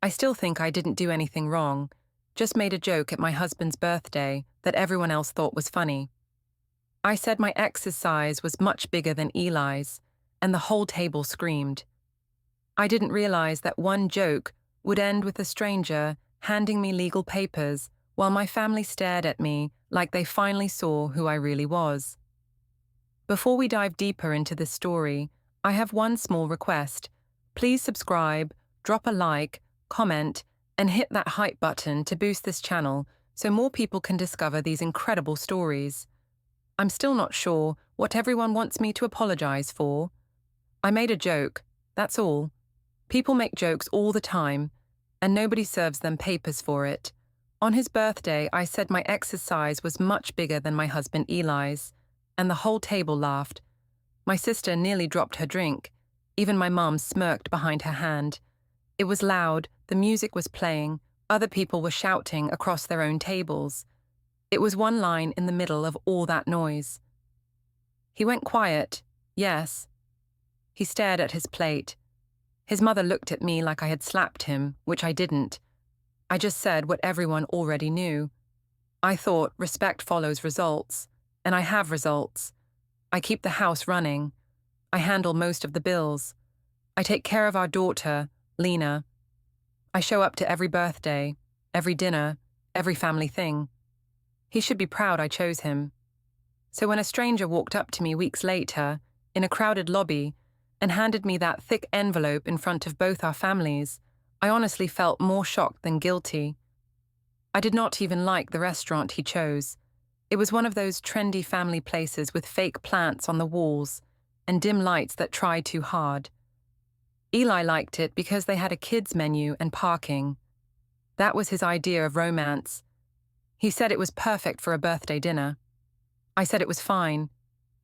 I still think I didn't do anything wrong, just made a joke at my husband's birthday that everyone else thought was funny. I said my ex's size was much bigger than Eli's, and the whole table screamed. I didn't realize that one joke would end with a stranger handing me legal papers while my family stared at me like they finally saw who I really was. Before we dive deeper into this story, I have one small request. Please subscribe, drop a like, comment, and hit that hype button to boost this channel so more people can discover these incredible stories. I'm still not sure what everyone wants me to apologize for. I made a joke, that's all. People make jokes all the time, and nobody serves them papers for it. On his birthday, I said my ex's size was much bigger than my husband Eli's, and the whole table laughed. My sister nearly dropped her drink. Even my mum smirked behind her hand. It was loud, the music was playing, other people were shouting across their own tables. It was one line in the middle of all that noise. He went quiet, yes. He stared at his plate. His mother looked at me like I had slapped him, which I didn't. I just said what everyone already knew. I thought respect follows results, and I have results. I keep the house running. I handle most of the bills. I take care of our daughter, Lena. I show up to every birthday, every dinner, every family thing. He should be proud I chose him. So when a stranger walked up to me weeks later, in a crowded lobby, and handed me that thick envelope in front of both our families, I honestly felt more shocked than guilty. I did not even like the restaurant he chose. It was one of those trendy family places with fake plants on the walls and dim lights that try too hard. Eli liked it because they had a kids' menu and parking. That was his idea of romance. He said it was perfect for a birthday dinner. I said it was fine.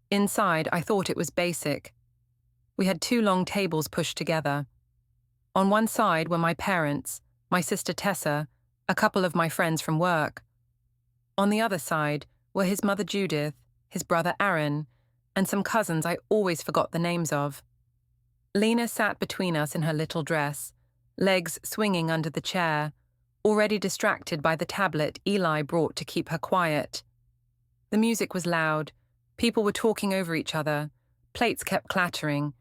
Inside, I thought it was basic. We had 2 long tables pushed together. On one side were my parents, my sister Tessa, a couple of my friends from work. On the other side were his mother Judith, his brother Aaron, and some cousins I always forgot the names of. Lena sat between us in her little dress, legs swinging under the chair, already distracted by the tablet Eli brought to keep her quiet. The music was loud, people were talking over each other, plates kept clattering.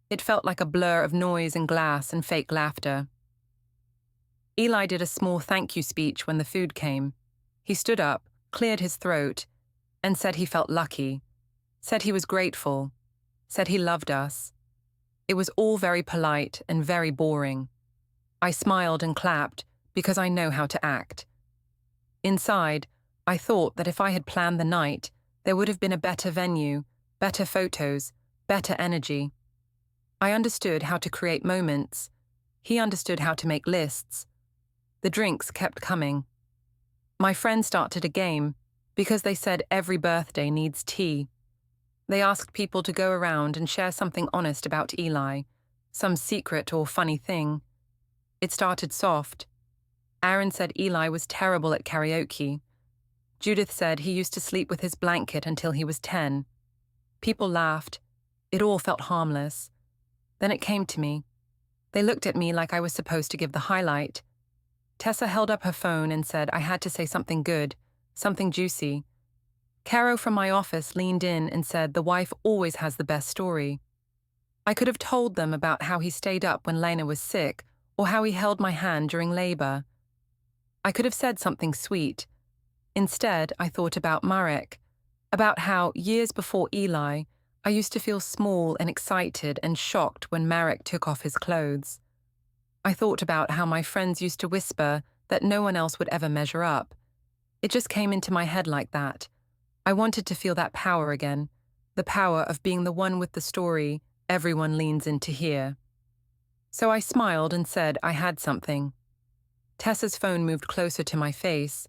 It felt like a blur of noise and glass and fake laughter. Eli did a small thank you speech when the food came. He stood up, cleared his throat, and said he felt lucky, said he was grateful, said he loved us. It was all very polite and very boring. I smiled and clapped because I know how to act. Inside, I thought that if I had planned the night, there would have been a better venue, better photos, better energy. I understood how to create moments. He understood how to make lists. The drinks kept coming. My friends started a game because they said every birthday needs tea. They asked people to go around and share something honest about Eli, some secret or funny thing. It started soft. Aaron said Eli was terrible at karaoke. Judith said he used to sleep with his blanket until he was 10. People laughed. It all felt harmless. Then it came to me. They looked at me like I was supposed to give the highlight. Tessa held up her phone and said I had to say something good, something juicy. Caro from my office leaned in and said the wife always has the best story. I could have told them about how he stayed up when Lena was sick or how he held my hand during labor. I could have said something sweet. Instead, I thought about Marek, about how, years before Eli, I used to feel small and excited and shocked when Marek took off his clothes. I thought about how my friends used to whisper that no one else would ever measure up. It just came into my head like that. I wanted to feel that power again, the power of being the one with the story everyone leans in to hear. So I smiled and said I had something. Tessa's phone moved closer to my face.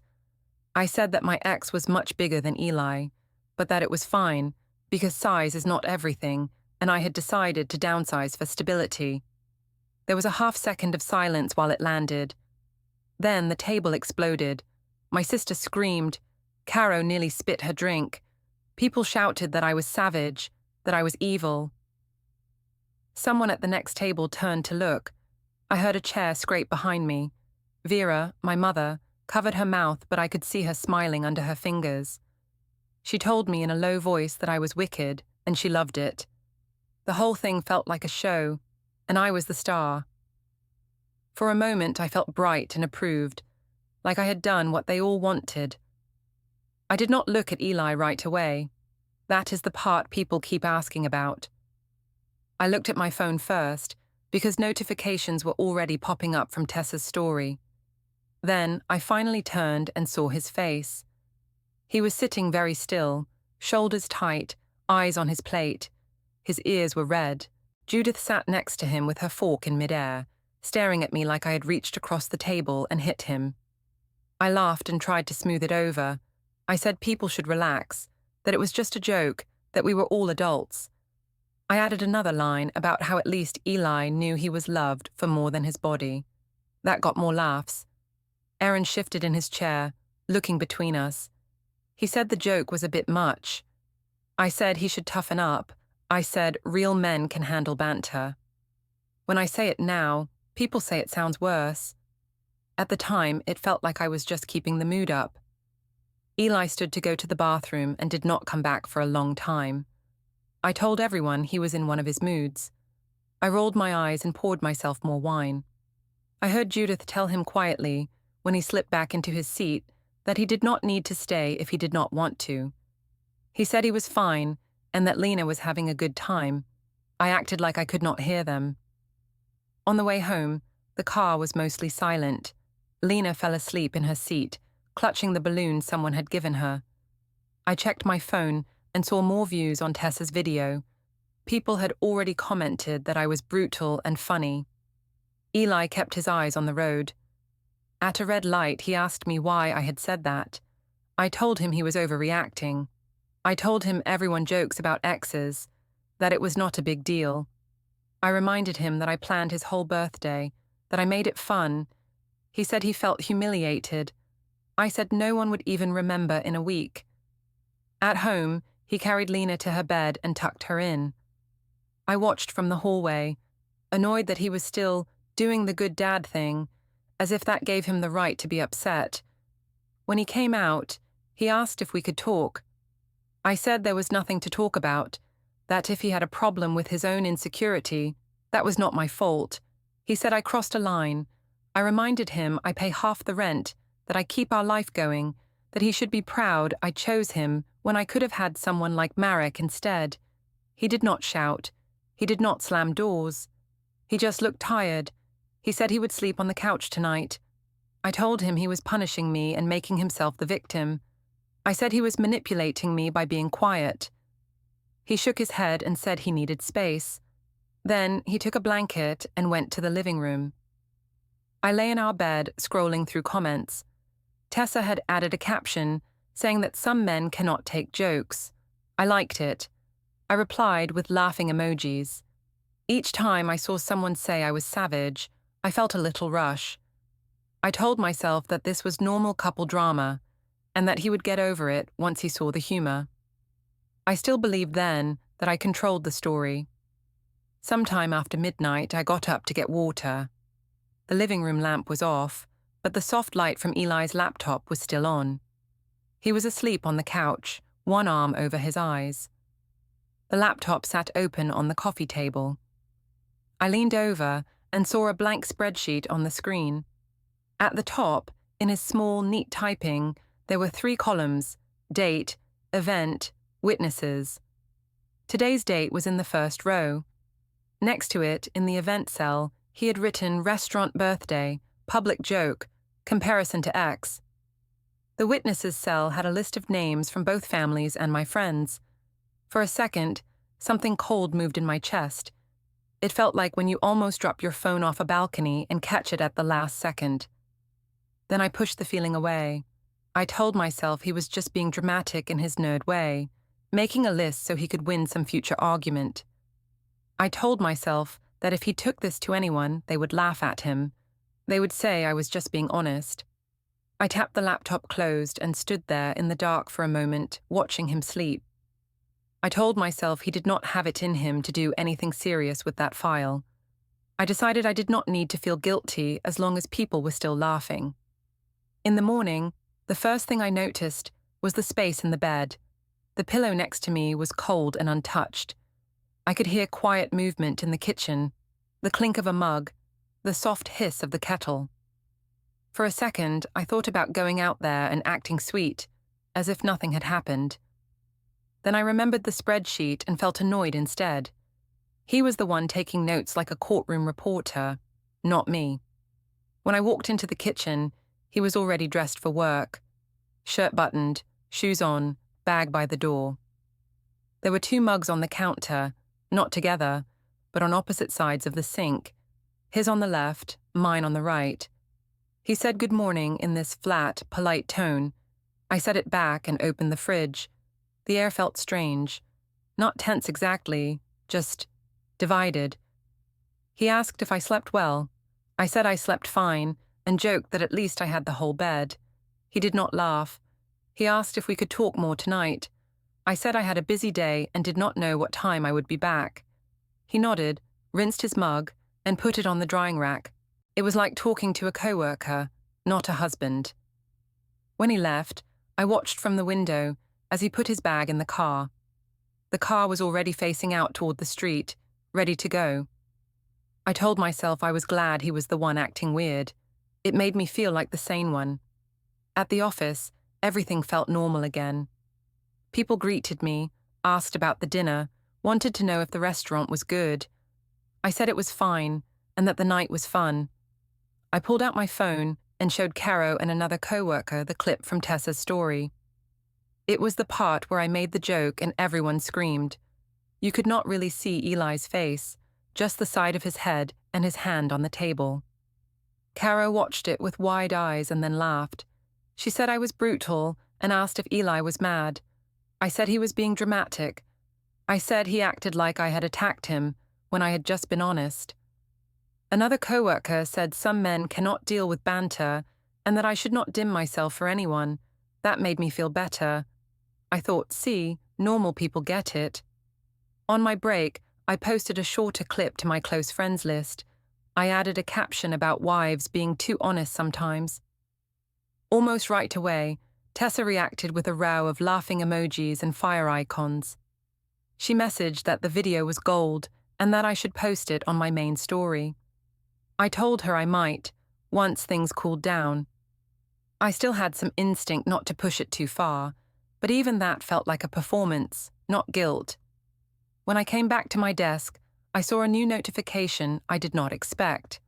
I said that my ex was much bigger than Eli, but that it was fine, because size is not everything, and I had decided to downsize for stability. There was a half-second of silence while it landed. Then the table exploded. My sister screamed. Caro nearly spit her drink. People shouted that I was savage, that I was evil. Someone at the next table turned to look. I heard a chair scrape behind me. Vera, my mother, covered her mouth, but I could see her smiling under her fingers. She told me in a low voice that I was wicked, and she loved it. The whole thing felt like a show, and I was the star. For a moment I felt bright and approved, like I had done what they all wanted. I did not look at Eli right away. That is the part people keep asking about. I looked at my phone first, because notifications were already popping up from Tessa's story. Then I finally turned and saw his face. He was sitting very still, shoulders tight, eyes on his plate. His ears were red. Judith sat next to him with her fork in midair, staring at me like I had reached across the table and hit him. I laughed and tried to smooth it over. I said people should relax, that it was just a joke, that we were all adults. I added another line about how at least Eli knew he was loved for more than his body. That got more laughs. Aaron shifted in his chair, looking between us. He said the joke was a bit much. I said he should toughen up. I said real men can handle banter. When I say it now, people say it sounds worse. At the time, it felt like I was just keeping the mood up. Eli stood to go to the bathroom and did not come back for a long time. I told everyone he was in one of his moods. I rolled my eyes and poured myself more wine. I heard Judith tell him quietly, when he slipped back into his seat, that he did not need to stay if he did not want to. He said he was fine and that Lena was having a good time. I acted like I could not hear them. On the way home, the car was mostly silent. Lena fell asleep in her seat, clutching the balloon someone had given her. I checked my phone and saw more views on Tessa's video. People had already commented that I was brutal and funny. Eli kept his eyes on the road. At a red light, he asked me why I had said that. I told him he was overreacting. I told him everyone jokes about exes, that it was not a big deal. I reminded him that I planned his whole birthday, that I made it fun. He said he felt humiliated. I said no one would even remember in a week. At home, he carried Lena to her bed and tucked her in. I watched from the hallway, annoyed that he was still doing the good dad thing, as if that gave him the right to be upset. When he came out, he asked if we could talk. I said there was nothing to talk about, that if he had a problem with his own insecurity, that was not my fault. He said I crossed a line. I reminded him I pay half the rent, that I keep our life going, that he should be proud I chose him when I could have had someone like Marek instead. He did not shout. He did not slam doors. He just looked tired. He said he would sleep on the couch tonight. I told him he was punishing me and making himself the victim. I said he was manipulating me by being quiet. He shook his head and said he needed space. Then he took a blanket and went to the living room. I lay in our bed, scrolling through comments. Tessa had added a caption saying that some men cannot take jokes. I liked it. I replied with laughing emojis. Each time I saw someone say I was savage, I felt a little rush. I told myself that this was normal couple drama, and that he would get over it once he saw the humor. I still believed then that I controlled the story. Sometime after midnight, I got up to get water. The living room lamp was off, but the soft light from Eli's laptop was still on. He was asleep on the couch, one arm over his eyes. The laptop sat open on the coffee table. I leaned over and saw a blank spreadsheet on the screen. At the top, in his small, neat typing, there were 3 columns: date, event, witnesses. Today's date was in the first row. Next to it, in the event cell, he had written restaurant birthday, public joke, comparison to ex. The witnesses cell had a list of names from both families and my friends. For a second, something cold moved in my chest. It felt like when you almost drop your phone off a balcony and catch it at the last second. Then I pushed the feeling away. I told myself he was just being dramatic in his nerd way, making a list so he could win some future argument. I told myself that if he took this to anyone, they would laugh at him. They would say I was just being honest. I tapped the laptop closed and stood there in the dark for a moment, watching him sleep. I told myself he did not have it in him to do anything serious with that file. I decided I did not need to feel guilty as long as people were still laughing. In the morning, the first thing I noticed was the space in the bed. The pillow next to me was cold and untouched. I could hear quiet movement in the kitchen, the clink of a mug, the soft hiss of the kettle. For a second, I thought about going out there and acting sweet, as if nothing had happened. Then I remembered the spreadsheet and felt annoyed instead. He was the one taking notes like a courtroom reporter, not me. When I walked into the kitchen, he was already dressed for work. Shirt buttoned, shoes on, bag by the door. There were 2 mugs on the counter, not together, but on opposite sides of the sink, his on the left, mine on the right. He said good morning in this flat, polite tone. I said it back and opened the fridge. The air felt strange. Not tense exactly, just divided. He asked if I slept well. I said I slept fine and joked that at least I had the whole bed. He did not laugh. He asked if we could talk more tonight. I said I had a busy day and did not know what time I would be back. He nodded, rinsed his mug, and put it on the drying rack. It was like talking to a coworker, not a husband. When he left, I watched from the window as he put his bag in the car. The car was already facing out toward the street, ready to go. I told myself I was glad he was the one acting weird. It made me feel like the sane one. At the office, everything felt normal again. People greeted me, asked about the dinner, wanted to know if the restaurant was good. I said it was fine and that the night was fun. I pulled out my phone and showed Caro and another coworker the clip from Tessa's story. It was the part where I made the joke and everyone screamed. You could not really see Eli's face, just the side of his head and his hand on the table. Caro watched it with wide eyes and then laughed. She said I was brutal and asked if Eli was mad. I said he was being dramatic. I said he acted like I had attacked him when I had just been honest. Another coworker said some men cannot deal with banter and that I should not dim myself for anyone. That made me feel better. I thought, see, normal people get it. On my break, I posted a shorter clip to my close friends list. I added a caption about wives being too honest sometimes. Almost right away, Tessa reacted with a row of laughing emojis and fire icons. She messaged that the video was gold and that I should post it on my main story. I told her I might, once things cooled down. I still had some instinct not to push it too far, but even that felt like a performance, not guilt. When I came back to my desk, I saw a new notification I did not expect.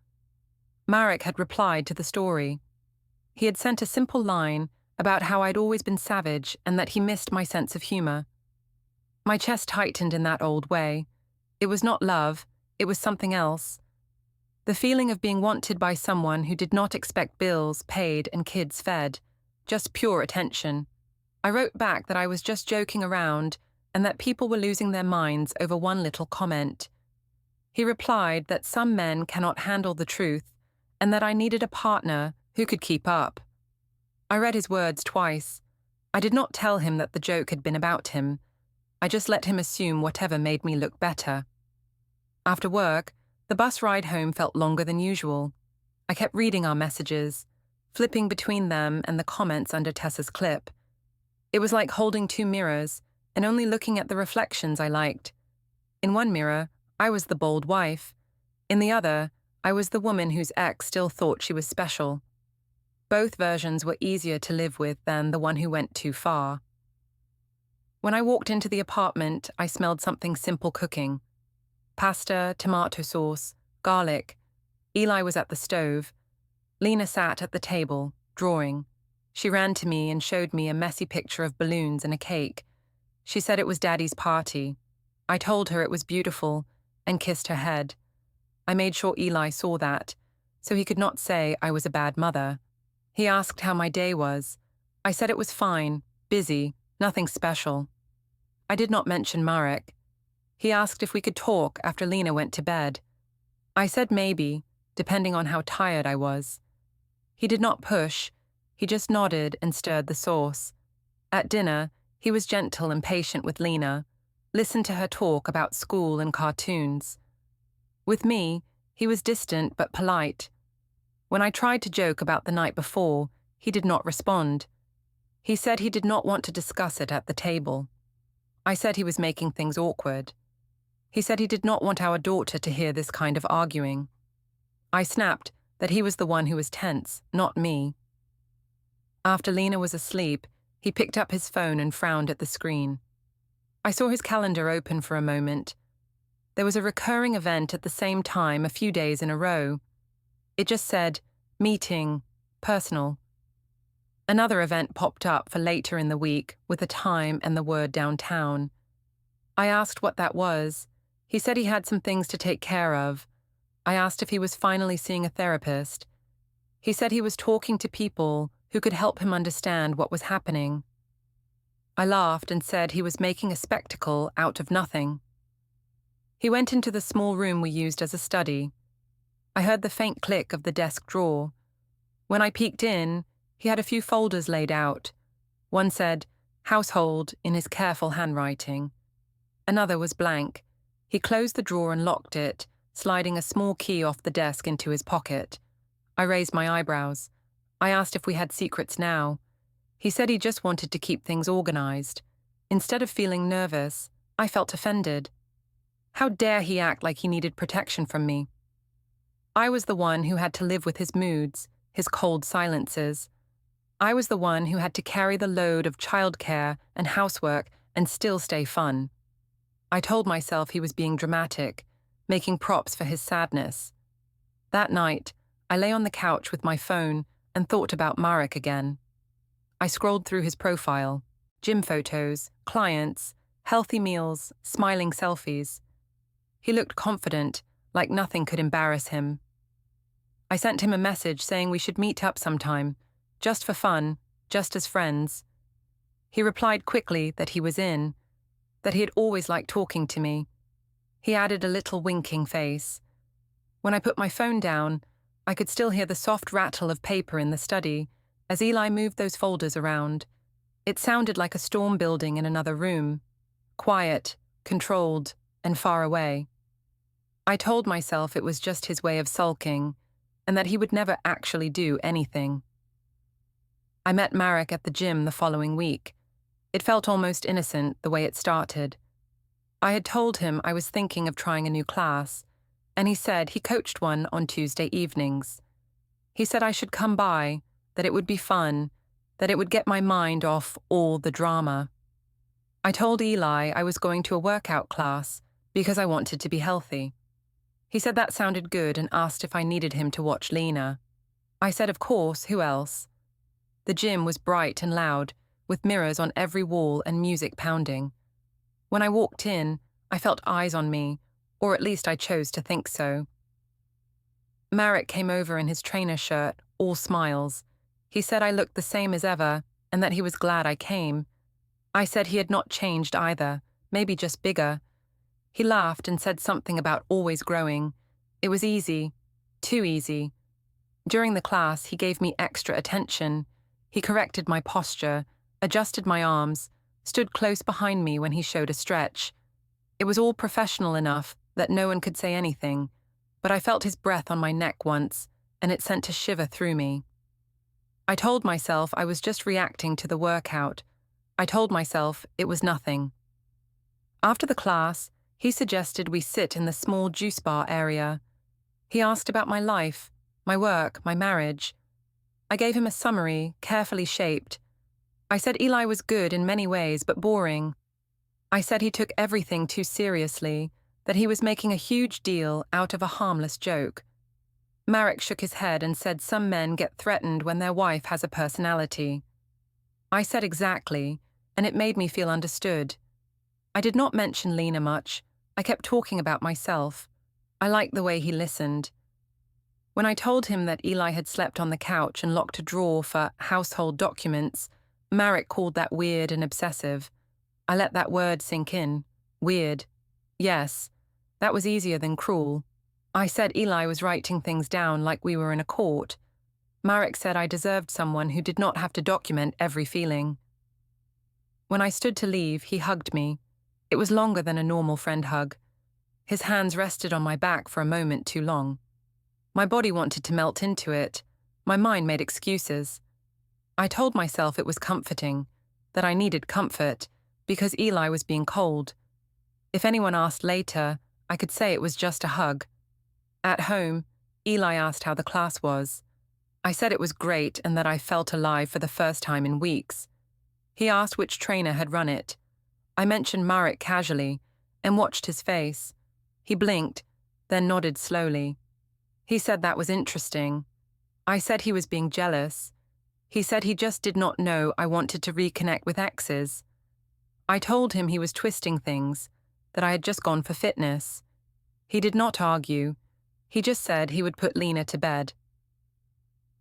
Marek had replied to the story. He had sent a simple line about how I'd always been savage and that he missed my sense of humor. My chest tightened in that old way. It was not love, it was something else. The feeling of being wanted by someone who did not expect bills paid and kids fed, just pure attention. I wrote back that I was just joking around and that people were losing their minds over one little comment. He replied that some men cannot handle the truth and that I needed a partner who could keep up. I read his words twice. I did not tell him that the joke had been about him. I just let him assume whatever made me look better. After work, the bus ride home felt longer than usual. I kept reading our messages, flipping between them and the comments under Tessa's clip. It was like holding 2 mirrors and only looking at the reflections I liked. In one mirror, I was the bold wife. In the other, I was the woman whose ex still thought she was special. Both versions were easier to live with than the one who went too far. When I walked into the apartment, I smelled something simple cooking. Pasta, tomato sauce, garlic. Eli was at the stove. Lena sat at the table, drawing. She ran to me and showed me a messy picture of balloons and a cake. She said it was Daddy's party. I told her it was beautiful and kissed her head. I made sure Eli saw that, so he could not say I was a bad mother. He asked how my day was. I said it was fine, busy, nothing special. I did not mention Marek. He asked if we could talk after Lena went to bed. I said maybe, depending on how tired I was. He did not push. He just nodded and stirred the sauce. At dinner, he was gentle and patient with Lena, listened to her talk about school and cartoons. With me, He was distant but polite. When I tried to joke about the night before, he did not respond. He said he did not want to discuss it at the table. I said he was making things awkward. He said he did not want our daughter to hear this kind of arguing. I snapped that he was the one who was tense, not me. After Lena was asleep, he picked up his phone and frowned at the screen. I saw his calendar open for a moment. There was a recurring event at the same time a few days in a row. It just said, meeting, personal. Another event popped up for later in the week with a time and the word downtown. I asked what that was. He said he had some things to take care of. I asked if he was finally seeing a therapist. He said he was talking to people who could help him understand what was happening. I laughed and said he was making a spectacle out of nothing. He went into the small room we used as a study. I heard the faint click of the desk drawer. When I peeked in, he had a few folders laid out. One said, household, in his careful handwriting. Another was blank. He closed the drawer and locked it, sliding a small key off the desk into his pocket. I raised my eyebrows. I asked if we had secrets now. He said he just wanted to keep things organized. Instead of feeling nervous, I felt offended. How dare he act like he needed protection from me? I was the one who had to live with his moods, his cold silences. I was the one who had to carry the load of childcare and housework and still stay fun. I told myself he was being dramatic, making props for his sadness. That night, I lay on the couch with my phone and thought about Marek again. I scrolled through his profile, gym photos, clients, healthy meals, smiling selfies. He looked confident, like nothing could embarrass him. I sent him a message saying we should meet up sometime, just for fun, just as friends. He replied quickly that he was in, that he had always liked talking to me. He added a little winking face. When I put my phone down, I could still hear the soft rattle of paper in the study as Eli moved those folders around. It sounded like a storm building in another room, quiet, controlled, and far away. I told myself it was just his way of sulking, and that he would never actually do anything. I met Marek at the gym the following week. It felt almost innocent the way it started. I had told him I was thinking of trying a new class, and he said he coached one on Tuesday evenings. He said I should come by, that it would be fun, that it would get my mind off all the drama. I told Eli I was going to a workout class because I wanted to be healthy. He said that sounded good and asked if I needed him to watch Lena. I said, of course, who else? The gym was bright and loud, with mirrors on every wall and music pounding. When I walked in, I felt eyes on me, or at least I chose to think so. Marek came over in his trainer shirt, all smiles. He said I looked the same as ever, and that he was glad I came. I said he had not changed either, maybe just bigger. He laughed and said something about always growing. It was easy, too easy. During the class, he gave me extra attention. He corrected my posture, adjusted my arms, stood close behind me when he showed a stretch. It was all professional enough that no one could say anything, but I felt his breath on my neck once, and it sent a shiver through me. I told myself I was just reacting to the workout. I told myself it was nothing. After the class, he suggested we sit in the small juice bar area. He asked about my life, my work, my marriage. I gave him a summary, carefully shaped. I said Eli was good in many ways, but boring. I said he took everything too seriously, that he was making a huge deal out of a harmless joke. Marek shook his head and said some men get threatened when their wife has a personality. I said exactly, and it made me feel understood. I did not mention Lena much. I kept talking about myself. I liked the way he listened. When I told him that Eli had slept on the couch and locked a drawer for household documents, Marek called that weird and obsessive. I let that word sink in. Weird. Yes, that was easier than cruel. I said Eli was writing things down like we were in a court. Marek said I deserved someone who did not have to document every feeling. When I stood to leave, he hugged me. It was longer than a normal friend hug. His hands rested on my back for a moment too long. My body wanted to melt into it. My mind made excuses. I told myself it was comforting, that I needed comfort, because Eli was being cold. If anyone asked later, I could say it was just a hug. At home, Eli asked how the class was. I said it was great and that I felt alive for the first time in weeks. He asked which trainer had run it. I mentioned marital casually and watched his face. He blinked, then nodded slowly. He said that was interesting. I said he was being jealous. He said he just did not know I wanted to reconnect with exes. I told him he was twisting things, that I had just gone for fitness. He did not argue. He just said he would put Lena to bed.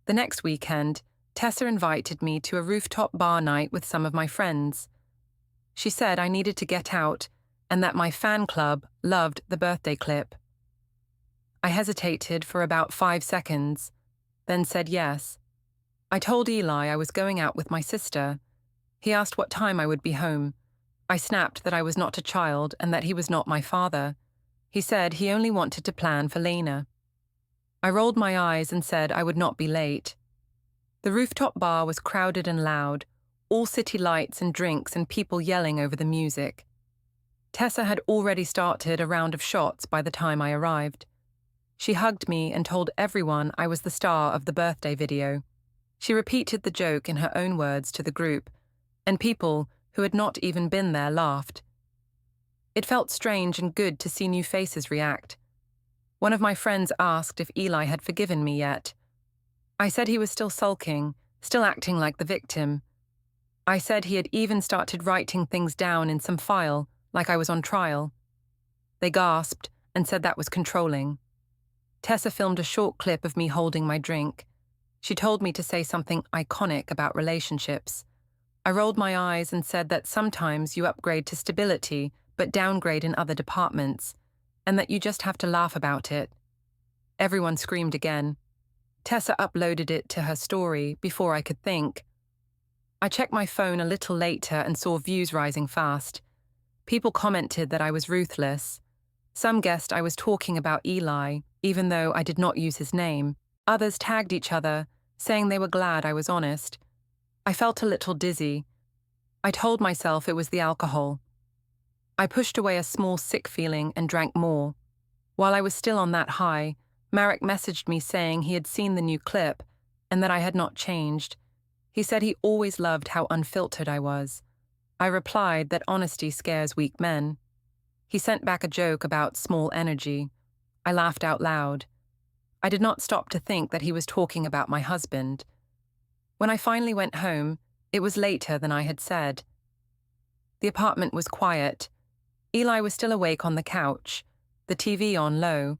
The next weekend, Tessa invited me to a rooftop bar night with some of my friends. She said I needed to get out and that my fan club loved the birthday clip. I hesitated for about 5 seconds, then said yes. I told Eli I was going out with my sister. He asked what time I would be home. I snapped that I was not a child and that he was not my father. He said he only wanted to plan for Lena. I rolled my eyes and said I would not be late. The rooftop bar was crowded and loud, all city lights and drinks and people yelling over the music. Tessa had already started a round of shots by the time I arrived. She hugged me and told everyone I was the star of the birthday video. She repeated the joke in her own words to the group, and people who had not even been there laughed. It felt strange and good to see new faces react. One of my friends asked if Eli had forgiven me yet. I said he was still sulking, still acting like the victim. I said he had even started writing things down in some file, like I was on trial. They gasped and said that was controlling. Tessa filmed a short clip of me holding my drink. She told me to say something iconic about relationships. I rolled my eyes and said that sometimes you upgrade to stability but downgrade in other departments, and that you just have to laugh about it. Everyone screamed again. Tessa uploaded it to her story before I could think. I checked my phone a little later and saw views rising fast. People commented that I was ruthless. Some guessed I was talking about Eli, even though I did not use his name. Others tagged each other, saying they were glad I was honest. I felt a little dizzy. I told myself it was the alcohol. I pushed away a small sick feeling and drank more. While I was still on that high, Marek messaged me saying he had seen the new clip and that I had not changed. He said he always loved how unfiltered I was. I replied that honesty scares weak men. He sent back a joke about small energy. I laughed out loud. I did not stop to think that he was talking about my husband. When I finally went home, it was later than I had said. The apartment was quiet. Eli was still awake on the couch, the TV on low,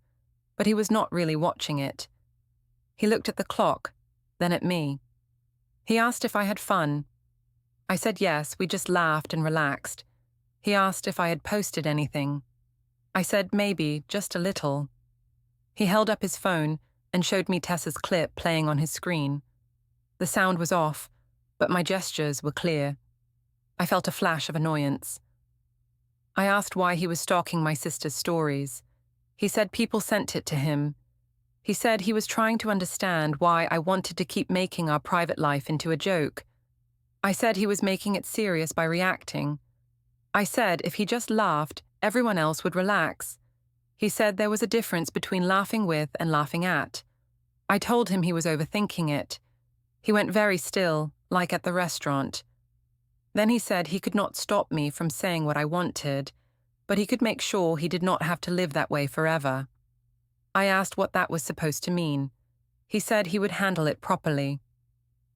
but he was not really watching it. He looked at the clock, then at me. He asked if I had fun. I said yes, we just laughed and relaxed. He asked if I had posted anything. I said maybe, just a little. He held up his phone and showed me Tessa's clip playing on his screen. The sound was off, but my gestures were clear. I felt a flash of annoyance. I asked why he was stalking my sister's stories. He said people sent it to him. He said he was trying to understand why I wanted to keep making our private life into a joke. I said he was making it serious by reacting. I said if he just laughed, everyone else would relax. He said there was a difference between laughing with and laughing at. I told him he was overthinking it. He went very still, like at the restaurant. Then he said he could not stop me from saying what I wanted, but he could make sure he did not have to live that way forever. I asked what that was supposed to mean. He said he would handle it properly.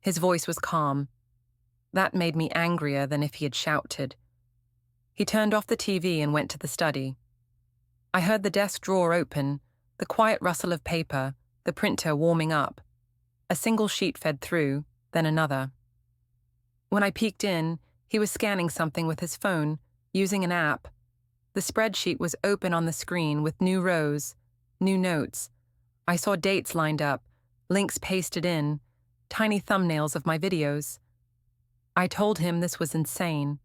His voice was calm. That made me angrier than if he had shouted. He turned off the TV and went to the study. I heard the desk drawer open, the quiet rustle of paper, the printer warming up. A single sheet fed through, then another. When I peeked in, he was scanning something with his phone, using an app. The spreadsheet was open on the screen with new rows, new notes. I saw dates lined up, links pasted in, tiny thumbnails of my videos. I told him this was insane.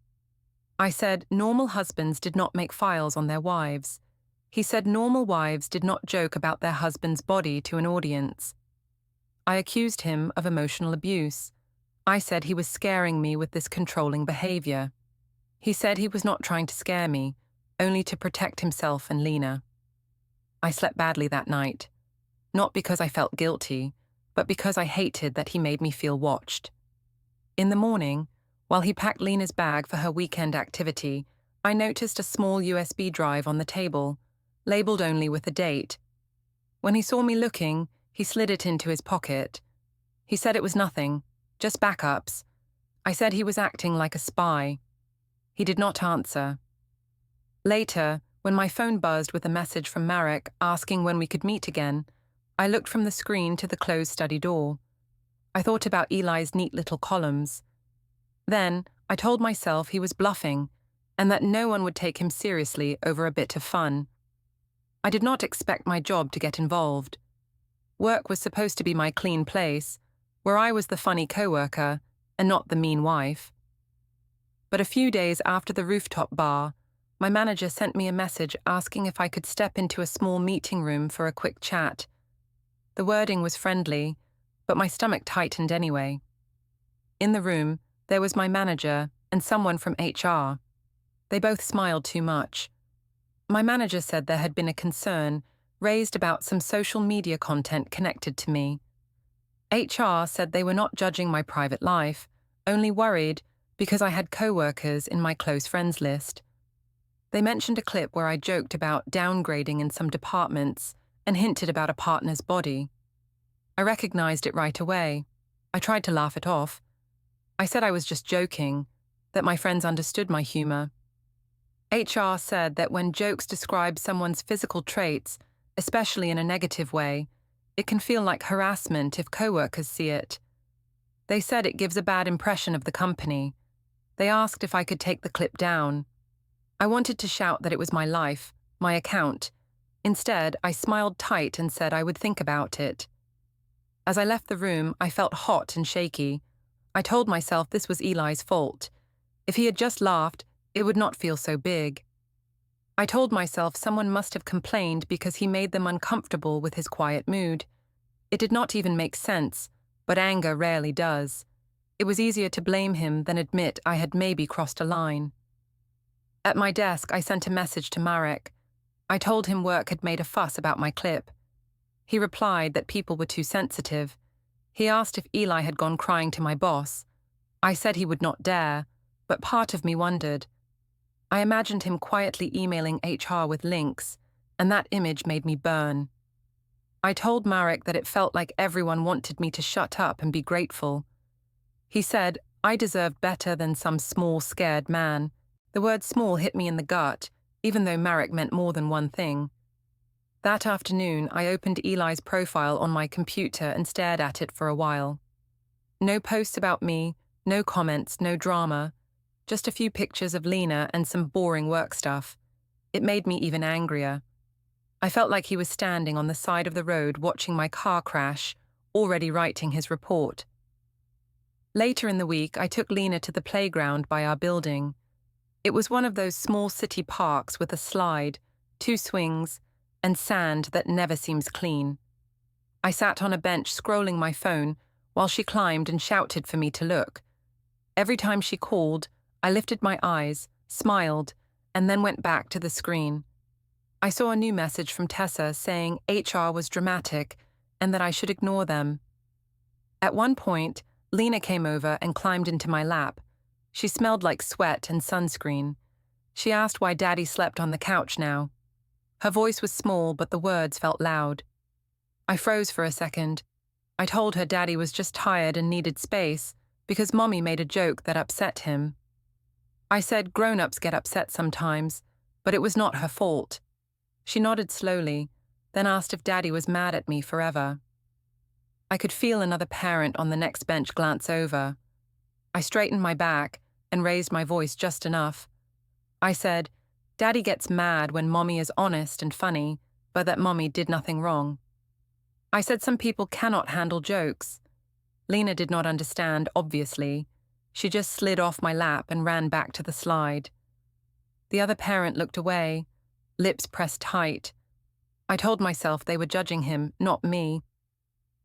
I said normal husbands did not make files on their wives. He said normal wives did not joke about their husband's body to an audience. I accused him of emotional abuse. I said he was scaring me with this controlling behavior. He said he was not trying to scare me, only to protect himself and Lena. I slept badly that night, not because I felt guilty, but because I hated that he made me feel watched. In the morning, while he packed Lena's bag for her weekend activity, I noticed a small USB drive on the table, labeled only with a date. When he saw me looking, he slid it into his pocket. He said it was nothing, just backups. I said he was acting like a spy. He did not answer. Later, when my phone buzzed with a message from Marek asking when we could meet again, I looked from the screen to the closed study door. I thought about Eli's neat little columns. Then, I told myself he was bluffing, and that no one would take him seriously over a bit of fun. I did not expect my job to get involved. Work was supposed to be my clean place, where I was the funny coworker and not the mean wife. But a few days after the rooftop bar, my manager sent me a message asking if I could step into a small meeting room for a quick chat. The wording was friendly, but my stomach tightened anyway. In the room, there was my manager and someone from HR. They both smiled too much. My manager said there had been a concern raised about some social media content connected to me. HR said they were not judging my private life, only worried because I had co-workers in my close friends list. They mentioned a clip where I joked about downgrading in some departments and hinted about a partner's body. I recognized it right away. I tried to laugh it off. I said I was just joking, that my friends understood my humor. HR said that when jokes describe someone's physical traits, especially in a negative way, it can feel like harassment if coworkers see it. They said it gives a bad impression of the company. They asked if I could take the clip down. I wanted to shout that it was my life, my account. Instead, I smiled tight and said I would think about it. As I left the room, I felt hot and shaky. I told myself this was Eli's fault. If he had just laughed, it would not feel so big. I told myself someone must have complained because he made them uncomfortable with his quiet mood. It did not even make sense, but anger rarely does. It was easier to blame him than admit I had maybe crossed a line. At my desk, I sent a message to Marek. I told him work had made a fuss about my clip. He replied that people were too sensitive. He asked if Eli had gone crying to my boss. I said he would not dare, but part of me wondered. I imagined him quietly emailing HR with links, and that image made me burn. I told Marek that it felt like everyone wanted me to shut up and be grateful. He said I deserved better than some small, scared man. The word small hit me in the gut, even though Marek meant more than one thing. That afternoon, I opened Eli's profile on my computer and stared at it for a while. No posts about me, no comments, no drama. Just a few pictures of Lena and some boring work stuff. It made me even angrier. I felt like he was standing on the side of the road watching my car crash, already writing his report. Later in the week, I took Lena to the playground by our building. It was one of those small city parks with a slide, 2 swings, and sand that never seems clean. I sat on a bench scrolling my phone while she climbed and shouted for me to look. Every time she called, I lifted my eyes, smiled, and then went back to the screen. I saw a new message from Tessa saying HR was dramatic and that I should ignore them. At one point, Lena came over and climbed into my lap. She smelled like sweat and sunscreen. She asked why Daddy slept on the couch now. Her voice was small, but the words felt loud. I froze for a second. I told her Daddy was just tired and needed space because Mommy made a joke that upset him. I said grown-ups get upset sometimes, but it was not her fault. She nodded slowly, then asked if Daddy was mad at me forever. I could feel another parent on the next bench glance over. I straightened my back and raised my voice just enough. I said, Daddy gets mad when Mommy is honest and funny, but that Mommy did nothing wrong. I said some people cannot handle jokes. Lena did not understand, obviously. She just slid off my lap and ran back to the slide. The other parent looked away, lips pressed tight. I told myself they were judging him, not me.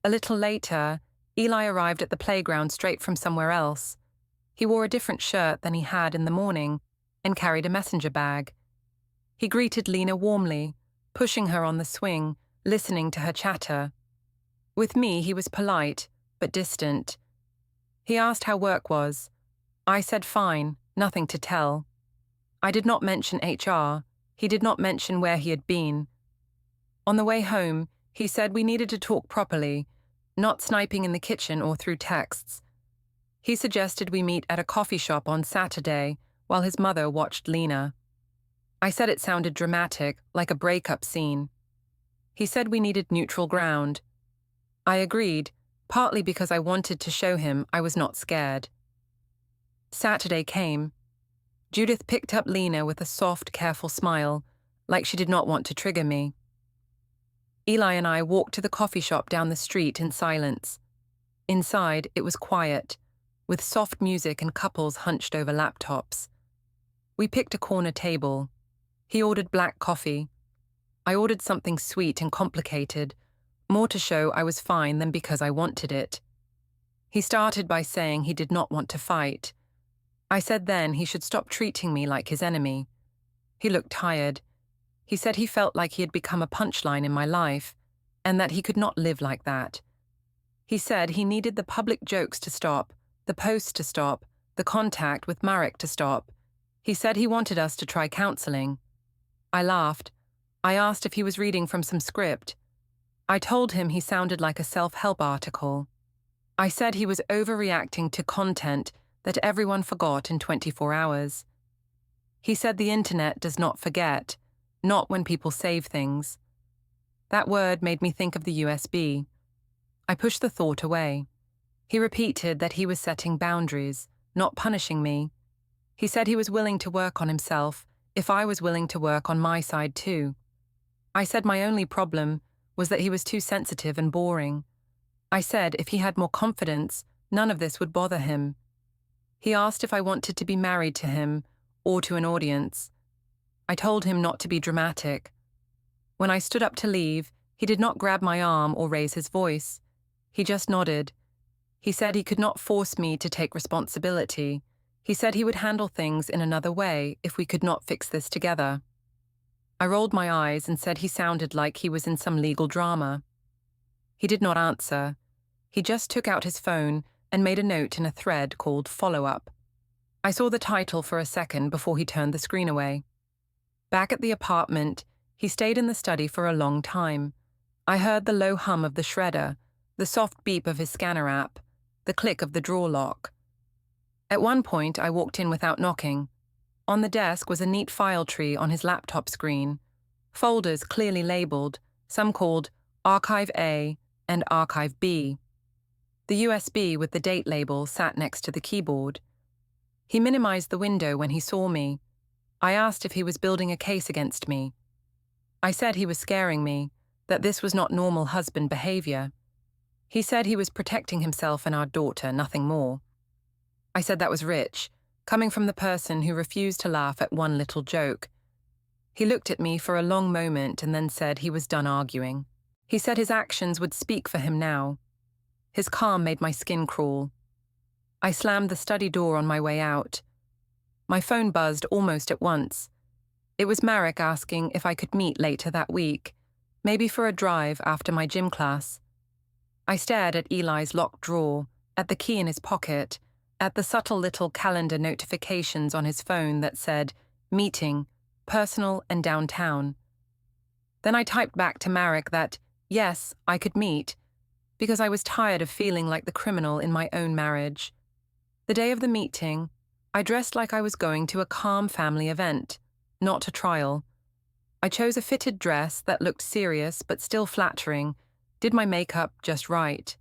A little later, Eli arrived at the playground straight from somewhere else. He wore a different shirt than he had in the morning and carried a messenger bag. He greeted Lena warmly, pushing her on the swing, listening to her chatter. With me, he was polite, but distant. He asked how work was. I said fine, nothing to tell. I did not mention HR. He did not mention where he had been. On the way home, he said we needed to talk properly, not sniping in the kitchen or through texts. He suggested we meet at a coffee shop on Saturday while his mother watched Lena. I said it sounded dramatic, like a breakup scene. He said we needed neutral ground. I agreed, partly because I wanted to show him I was not scared. Saturday came. Judith picked up Lena with a soft, careful smile, like she did not want to trigger me. Eli and I walked to the coffee shop down the street in silence. Inside, it was quiet, with soft music and couples hunched over laptops. We picked a corner table. He ordered black coffee. I ordered something sweet and complicated, more to show I was fine than because I wanted it. He started by saying he did not want to fight. I said then he should stop treating me like his enemy. He looked tired. He said he felt like he had become a punchline in my life, and that he could not live like that. He said he needed the public jokes to stop, the posts to stop, the contact with Marek to stop. He said he wanted us to try counseling. I laughed. I asked if he was reading from some script. I told him he sounded like a self-help article. I said he was overreacting to content that everyone forgot in 24 hours. He said the internet does not forget, not when people save things. That word made me think of the USB. I pushed the thought away. He repeated that he was setting boundaries, not punishing me. He said he was willing to work on himself if I was willing to work on my side too. I said my only problem was that he was too sensitive and boring. I said if he had more confidence, none of this would bother him. He asked if I wanted to be married to him or to an audience. I told him not to be dramatic. When I stood up to leave, he did not grab my arm or raise his voice. He just nodded. He said he could not force me to take responsibility. He said he would handle things in another way if we could not fix this together. I rolled my eyes and said he sounded like he was in some legal drama. He did not answer. He just took out his phone and made a note in a thread called Follow Up. I saw the title for a second before he turned the screen away. Back at the apartment, he stayed in the study for a long time. I heard the low hum of the shredder, the soft beep of his scanner app, the click of the drawer lock. At one point, I walked in without knocking. On the desk was a neat file tree on his laptop screen, folders clearly labeled, some called Archive A and Archive B. The USB with the date label sat next to the keyboard. He minimized the window when he saw me. I asked if he was building a case against me. I said he was scaring me, that this was not normal husband behavior. He said he was protecting himself and our daughter, nothing more. I said that was rich, coming from the person who refused to laugh at one little joke. He looked at me for a long moment and then said he was done arguing. He said his actions would speak for him now. His calm made my skin crawl. I slammed the study door on my way out. My phone buzzed almost at once. It was Marek asking if I could meet later that week, maybe for a drive after my gym class. I stared at Eli's locked drawer, at the key in his pocket, at the subtle little calendar notifications on his phone that said, meeting, personal and downtown. Then I typed back to Marek that, yes, I could meet, because I was tired of feeling like the criminal in my own marriage. The day of the meeting, I dressed like I was going to a calm family event, not a trial. I chose a fitted dress that looked serious but still flattering, did my makeup just right.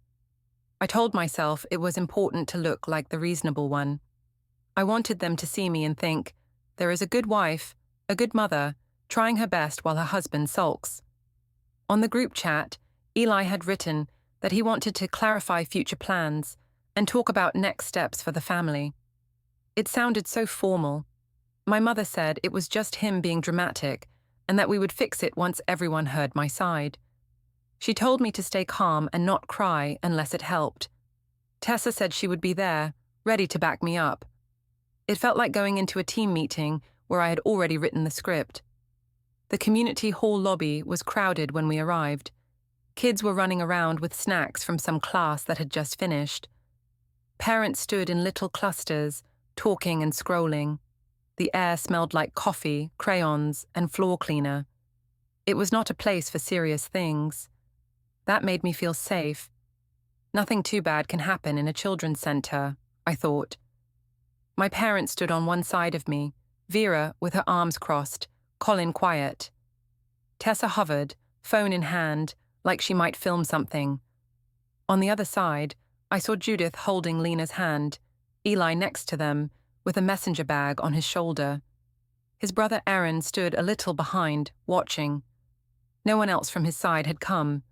I told myself it was important to look like the reasonable one. I wanted them to see me and think, there is a good wife, a good mother, trying her best while her husband sulks. On the group chat, Eli had written that he wanted to clarify future plans and talk about next steps for the family. It sounded so formal. My mother said it was just him being dramatic and that we would fix it once everyone heard my side. She told me to stay calm and not cry unless it helped. Tessa said she would be there, ready to back me up. It felt like going into a team meeting where I had already written the script. The community hall lobby was crowded when we arrived. Kids were running around with snacks from some class that had just finished. Parents stood in little clusters, talking and scrolling. The air smelled like coffee, crayons, and floor cleaner. It was not a place for serious things. That made me feel safe. Nothing too bad can happen in a children's center, I thought. My parents stood on one side of me, Vera with her arms crossed, Colin quiet. Tessa hovered, phone in hand, like she might film something. On the other side, I saw Judith holding Lena's hand, Eli next to them, with a messenger bag on his shoulder. His brother Aaron stood a little behind, watching. No one else from his side had come.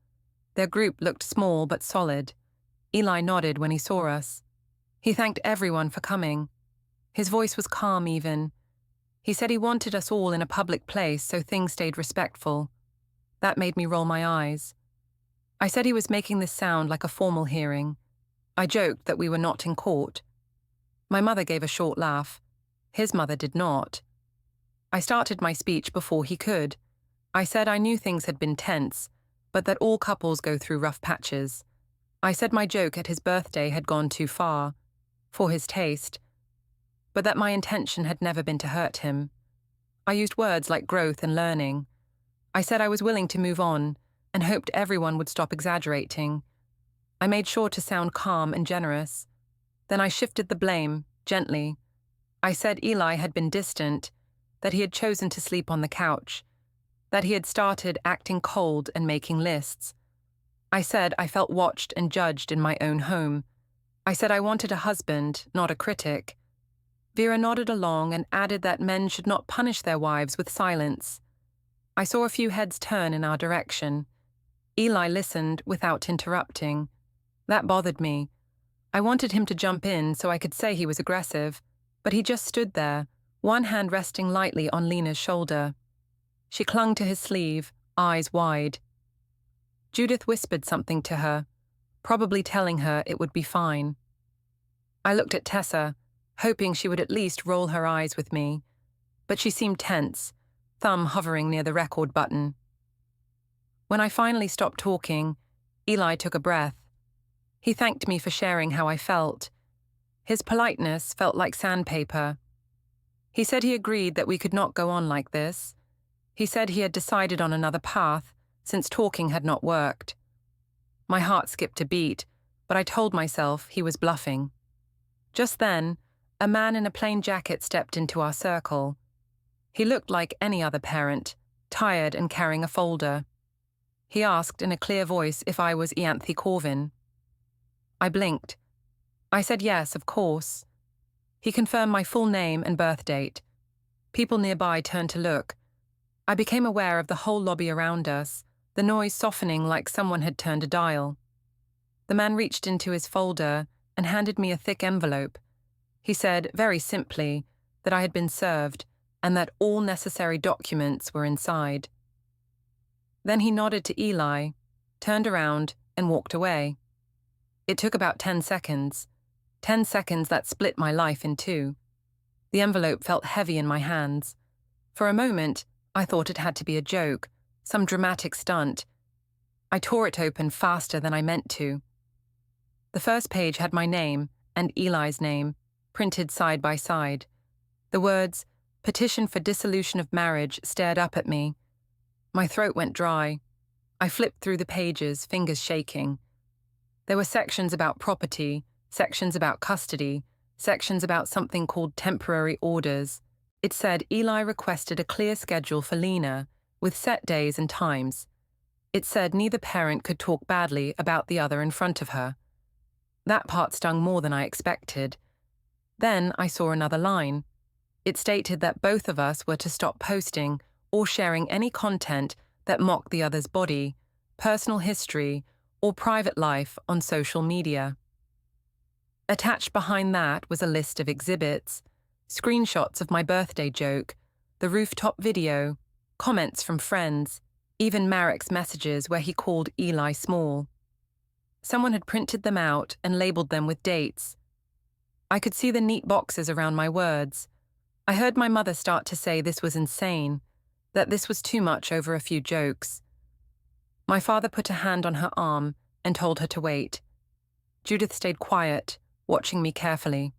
Their group looked small but solid. Eli nodded when he saw us. He thanked everyone for coming. His voice was calm even. He said he wanted us all in a public place so things stayed respectful. That made me roll my eyes. I said he was making this sound like a formal hearing. I joked that we were not in court. My mother gave a short laugh. His mother did not. I started my speech before he could. I said I knew things had been tense, but that all couples go through rough patches. I said my joke at his birthday had gone too far, for his taste, but that my intention had never been to hurt him. I used words like growth and learning. I said I was willing to move on and hoped everyone would stop exaggerating. I made sure to sound calm and generous. Then I shifted the blame, gently. I said Eli had been distant, that he had chosen to sleep on the couch, that he had started acting cold and making lists. I said I felt watched and judged in my own home. I said I wanted a husband, not a critic. Vera nodded along and added that men should not punish their wives with silence. I saw a few heads turn in our direction. Eli listened without interrupting. That bothered me. I wanted him to jump in so I could say he was aggressive, but he just stood there, one hand resting lightly on Lena's shoulder. She clung to his sleeve, eyes wide. Judith whispered something to her, probably telling her it would be fine. I looked at Tessa, hoping she would at least roll her eyes with me, but she seemed tense, thumb hovering near the record button. When I finally stopped talking, Eli took a breath. He thanked me for sharing how I felt. His politeness felt like sandpaper. He said he agreed that we could not go on like this. He said he had decided on another path, since talking had not worked. My heart skipped a beat, but I told myself he was bluffing. Just then, a man in a plain jacket stepped into our circle. He looked like any other parent, tired and carrying a folder. He asked in a clear voice if I was Ianthe Corvin. I blinked. I said yes, of course. He confirmed my full name and birth date. People nearby turned to look. I became aware of the whole lobby around us, the noise softening like someone had turned a dial. The man reached into his folder and handed me a thick envelope. He said, very simply, that I had been served and that all necessary documents were inside. Then he nodded to Eli, turned around, and walked away. It took about 10 seconds. 10 seconds that split my life in two. The envelope felt heavy in my hands. For a moment, I thought it had to be a joke, some dramatic stunt. I tore it open faster than I meant to. The first page had my name and Eli's name, printed side by side. The words, "Petition for dissolution of marriage," stared up at me. My throat went dry. I flipped through the pages, fingers shaking. There were sections about property, sections about custody, sections about something called temporary orders. It said Eli requested a clear schedule for Lena, with set days and times. It said neither parent could talk badly about the other in front of her. That part stung more than I expected. Then I saw another line. It stated that both of us were to stop posting or sharing any content that mocked the other's body, personal history, or private life on social media. Attached behind that was a list of exhibits, screenshots of my birthday joke, the rooftop video, comments from friends, even Marek's messages where he called Eli small. Someone had printed them out and labeled them with dates. I could see the neat boxes around my words. I heard my mother start to say this was insane, that this was too much over a few jokes. My father put a hand on her arm and told her to wait. Judith stayed quiet, watching me carefully.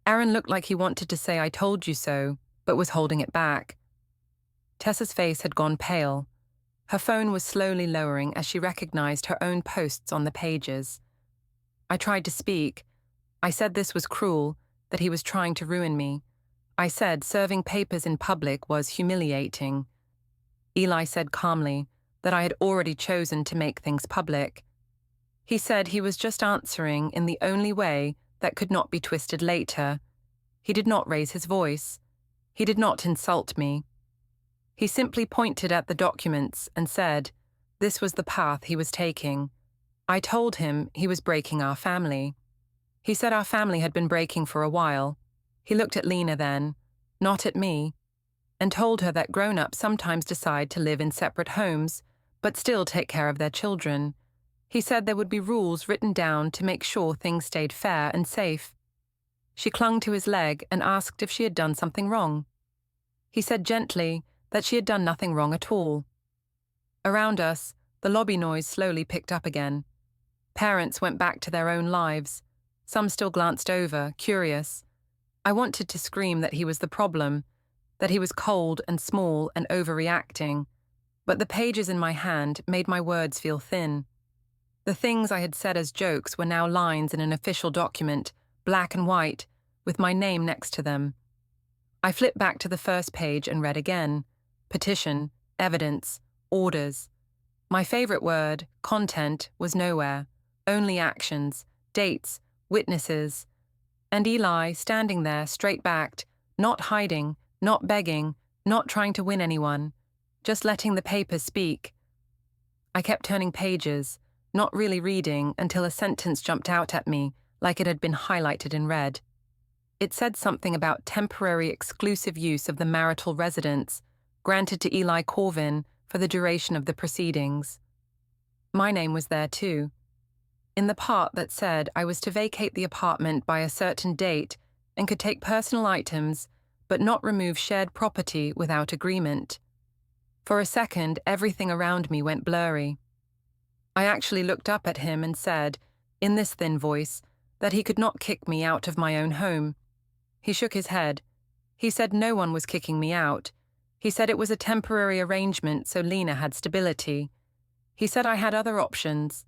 Aaron looked like he wanted to say I told you so, but was holding it back. Tessa's face had gone pale. Her phone was slowly lowering as she recognized her own posts on the pages. I tried to speak. I said this was cruel, that he was trying to ruin me. I said serving papers in public was humiliating. Eli said calmly that I had already chosen to make things public. He said he was just answering in the only way that could not be twisted later. He did not raise his voice. He did not insult me. He simply pointed at the documents and said this was the path he was taking. I told him he was breaking our family. He said our family had been breaking for a while. He looked at Lena then, not at me, and told her that grown-ups sometimes decide to live in separate homes, but still take care of their children. He said there would be rules written down to make sure things stayed fair and safe. She clung to his leg and asked if she had done something wrong. He said gently that she had done nothing wrong at all. Around us, the lobby noise slowly picked up again. Parents went back to their own lives. Some still glanced over, curious. I wanted to scream that he was the problem, that he was cold and small and overreacting, but the pages in my hand made my words feel thin. The things I had said as jokes were now lines in an official document, black and white, with my name next to them. I flipped back to the first page and read again. Petition, evidence, orders. My favorite word, content, was nowhere. Only actions, dates, witnesses. And Eli standing there, straight-backed, not hiding, not begging, not trying to win anyone, just letting the papers speak. I kept turning pages, not really reading until a sentence jumped out at me like it had been highlighted in red. It said something about temporary exclusive use of the marital residence granted to Eli Corvin for the duration of the proceedings. My name was there too. In the part that said I was to vacate the apartment by a certain date and could take personal items but not remove shared property without agreement. For a second, everything around me went blurry. I actually looked up at him and said, in this thin voice, that he could not kick me out of my own home. He shook his head. He said no one was kicking me out. He said it was a temporary arrangement so Lena had stability. He said I had other options.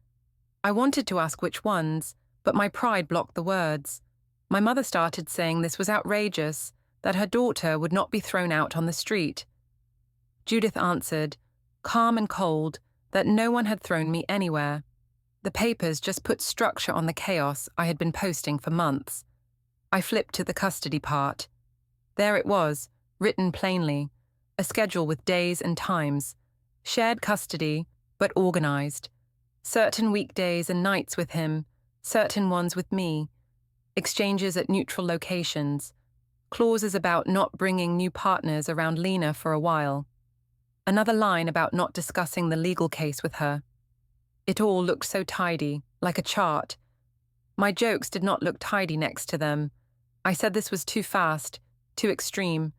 I wanted to ask which ones, but my pride blocked the words. My mother started saying this was outrageous, that her daughter would not be thrown out on the street. Judith answered, calm and cold, that no one had thrown me anywhere. The papers just put structure on the chaos I had been posting for months. I flipped to the custody part. There it was, written plainly, a schedule with days and times, shared custody, but organized. Certain weekdays and nights with him, certain ones with me, exchanges at neutral locations, clauses about not bringing new partners around Lena for a while. Another line about not discussing the legal case with her. It all looked so tidy, like a chart. My jokes did not look tidy next to them. I said this was too fast, too extreme.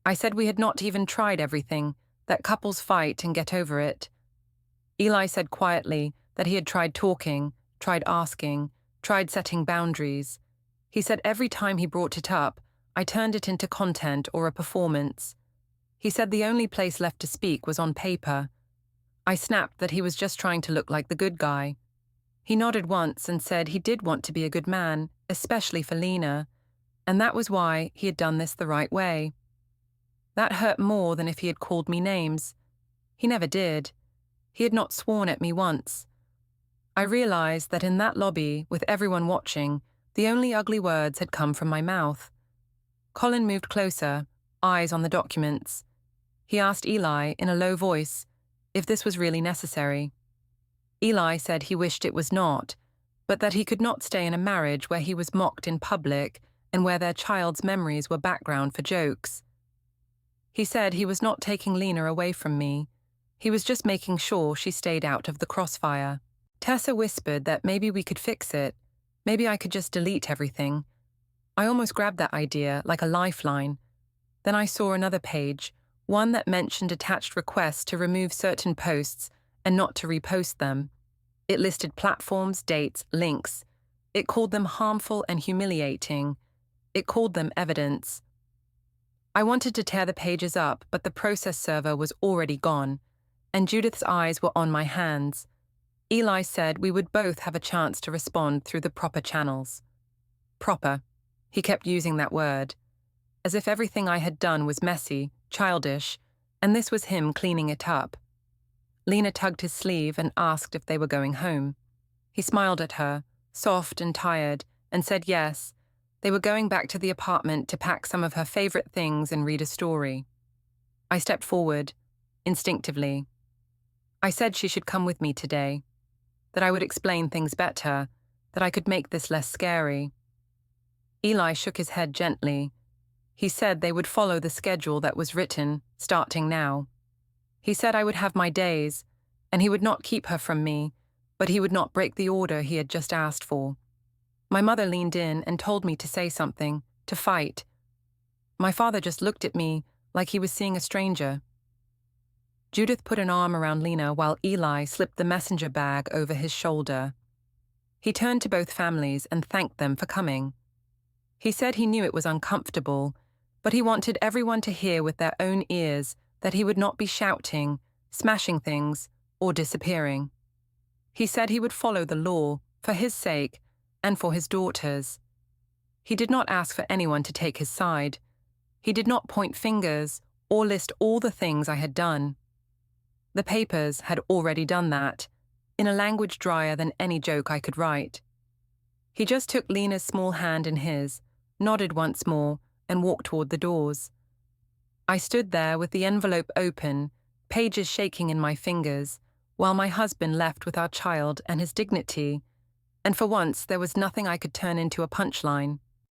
I said we had not even tried everything, that couples fight and get over it. Eli said quietly that he had tried talking, tried asking, tried setting boundaries. He said every time he brought it up, I turned it into content or a performance. He said the only place left to speak was on paper. I snapped that he was just trying to look like the good guy. He nodded once and said he did want to be a good man, especially for Lena, and that was why he had done this the right way. That hurt more than if he had called me names. He never did. He had not sworn at me once. I realized that in that lobby, with everyone watching, the only ugly words had come from my mouth. Colin moved closer, eyes on the documents. He asked Eli, in a low voice, if this was really necessary. Eli said he wished it was not, but that he could not stay in a marriage where he was mocked in public and where their child's memories were background for jokes. He said he was not taking Lena away from me. He was just making sure she stayed out of the crossfire. Tessa whispered that maybe we could fix it. Maybe I could just delete everything. I almost grabbed that idea like a lifeline. Then I saw another page, one that mentioned attached requests to remove certain posts and not to repost them. It listed platforms, dates, links. It called them harmful and humiliating. It called them evidence. I wanted to tear the pages up, but the process server was already gone, and Judith's eyes were on my hands. Eli said we would both have a chance to respond through the proper channels. Proper. He kept using that word, as if everything I had done was messy, childish, and this was him cleaning it up. Lena tugged his sleeve and asked if they were going home. He smiled at her, soft and tired, and said yes. They were going back to the apartment to pack some of her favorite things and read a story. I stepped forward, instinctively. I said she should come with me today, that I would explain things better, that I could make this less scary. Eli shook his head gently. He said they would follow the schedule that was written, starting now. He said I would have my days, and he would not keep her from me, but he would not break the order he had just asked for. My mother leaned in and told me to say something, to fight. My father just looked at me like he was seeing a stranger. Judith put an arm around Lena while Eli slipped the messenger bag over his shoulder. He turned to both families and thanked them for coming. He said he knew it was uncomfortable, but he wanted everyone to hear with their own ears that he would not be shouting, smashing things, or disappearing. He said he would follow the law, for his sake, and for his daughter's. He did not ask for anyone to take his side. He did not point fingers or list all the things I had done. The papers had already done that, in a language drier than any joke I could write. He just took Lena's small hand in his, nodded once more, and walked toward the doors. I stood there with the envelope open, pages shaking in my fingers, while my husband left with our child and his dignity, and for once there was nothing I could turn into a punchline.